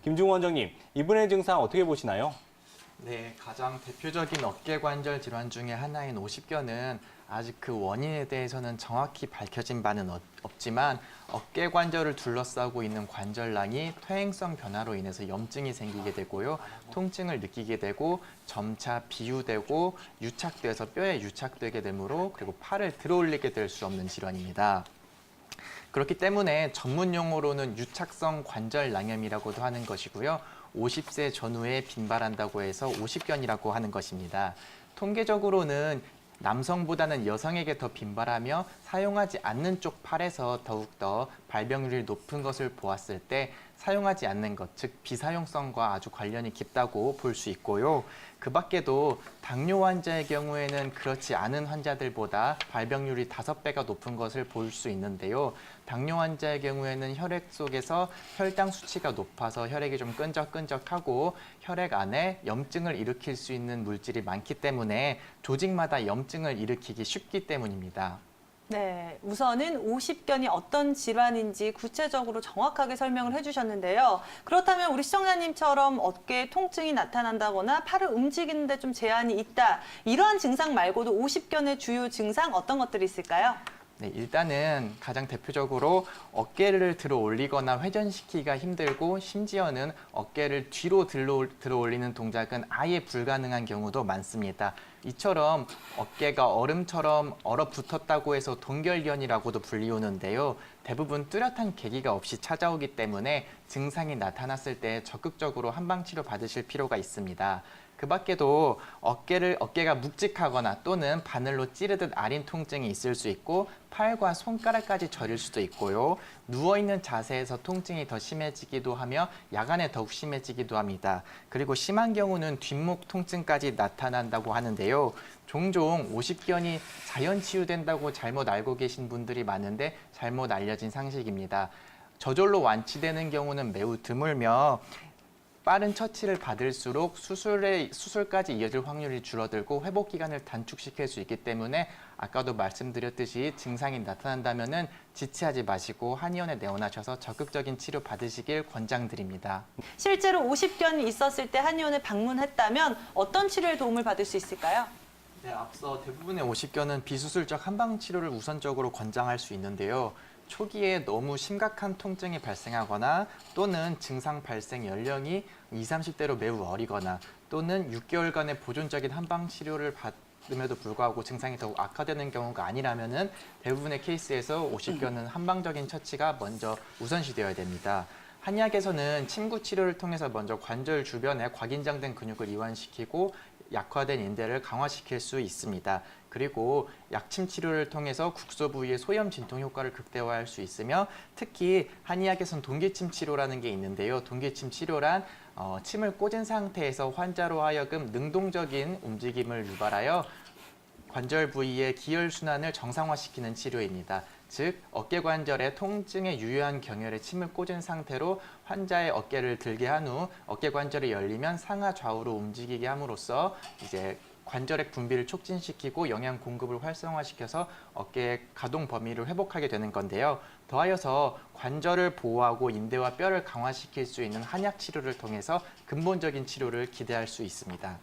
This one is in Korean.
김중호 원장님, 이분의 증상 어떻게 보시나요? 네, 가장 대표적인 어깨관절 질환 중에 하나인 오십견은 아직 그 원인에 대해서는 정확히 밝혀진 바는 없지만 어깨관절을 둘러싸고 있는 관절낭이 퇴행성 변화로 인해서 염증이 생기게 되고요. 통증을 느끼게 되고 점차 비유되고 유착돼서 뼈에 유착되게 되므로 그리고 팔을 들어올리게 될 수 없는 질환입니다. 그렇기 때문에 전문 용어로는 유착성 관절낭염이라고도 하는 것이고요. 50세 전후에 빈발한다고 해서 오십견이라고 하는 것입니다. 통계적으로는 남성보다는 여성에게 더 빈발하며 사용하지 않는 쪽 팔에서 더욱더 발병률이 높은 것을 보았을 때 사용하지 않는 것, 즉 비사용성과 아주 관련이 깊다고 볼 수 있고요. 그 밖에도 당뇨 환자의 경우에는 그렇지 않은 환자들보다 발병률이 5배가 높은 것을 볼 수 있는데요. 당뇨 환자의 경우에는 혈액 속에서 혈당 수치가 높아서 혈액이 좀 끈적끈적하고 혈액 안에 염증을 일으킬 수 있는 물질이 많기 때문에 조직마다 염증을 일으키기 쉽기 때문입니다. 네, 우선은 오십견이 어떤 질환인지 구체적으로 정확하게 설명을 해주셨는데요. 그렇다면 우리 시청자님처럼 어깨에 통증이 나타난다거나 팔을 움직이는데 좀 제한이 있다. 이러한 증상 말고도 오십견의 주요 증상 어떤 것들이 있을까요? 네, 일단은 가장 대표적으로 어깨를 들어 올리거나 회전시키기가 힘들고 심지어는 어깨를 뒤로 들어 올리는 동작은 아예 불가능한 경우도 많습니다. 이처럼 어깨가 얼음처럼 얼어붙었다고 해서 동결견이라고도 불리우는데요. 대부분 뚜렷한 계기가 없이 찾아오기 때문에 증상이 나타났을 때 적극적으로 한방치료 받으실 필요가 있습니다. 그 밖에도 어깨가 묵직하거나 또는 바늘로 찌르듯 아린 통증이 있을 수 있고 팔과 손가락까지 저릴 수도 있고요. 누워있는 자세에서 통증이 더 심해지기도 하며 야간에 더욱 심해지기도 합니다. 그리고 심한 경우는 뒷목 통증까지 나타난다고 하는데요. 종종 오십견이 자연 치유된다고 잘못 알고 계신 분들이 많은데 잘못 알려진 상식입니다. 저절로 완치되는 경우는 매우 드물며 빠른 처치를 받을수록 수술까지 이어질 확률이 줄어들고 회복 기간을 단축시킬 수 있기 때문에 아까도 말씀드렸듯이 증상이 나타난다면 지체하지 마시고 한의원에 내원하셔서 적극적인 치료 받으시길 권장드립니다. 실제로 오십견이 있었을 때 한의원에 방문했다면 어떤 치료에 도움을 받을 수 있을까요? 네, 앞서 대부분의 오십견은 비수술적 한방 치료를 우선적으로 권장할 수 있는데요. 초기에 너무 심각한 통증이 발생하거나 또는 증상 발생 연령이 20, 30대로 매우 어리거나 또는 6개월간의 보존적인 한방 치료를 받음에도 불구하고 증상이 더욱 악화되는 경우가 아니라면 대부분의 케이스에서 오십견은 한방적인 처치가 먼저 우선시되어야 됩니다. 한의학에서는 침구 치료를 통해서 먼저 관절 주변에 곽인장된 근육을 이완시키고 약화된 인대를 강화시킬 수 있습니다. 그리고 약침 치료를 통해서 국소 부위의 소염 진통 효과를 극대화할 수 있으며 특히 한의학에서는 동기침 치료라는 게 있는데요. 동기침 치료란 침을 꽂은 상태에서 환자로 하여금 능동적인 움직임을 유발하여 관절 부위의 기혈순환을 정상화시키는 치료입니다. 즉, 어깨관절의 통증에 유효한 경혈에 침을 꽂은 상태로 환자의 어깨를 들게 한 후 어깨관절이 열리면 상하 좌우로 움직이게 함으로써 이제 관절의 분비를 촉진시키고 영양 공급을 활성화시켜서 어깨의 가동 범위를 회복하게 되는 건데요. 더하여서 관절을 보호하고 인대와 뼈를 강화시킬 수 있는 한약 치료를 통해서 근본적인 치료를 기대할 수 있습니다.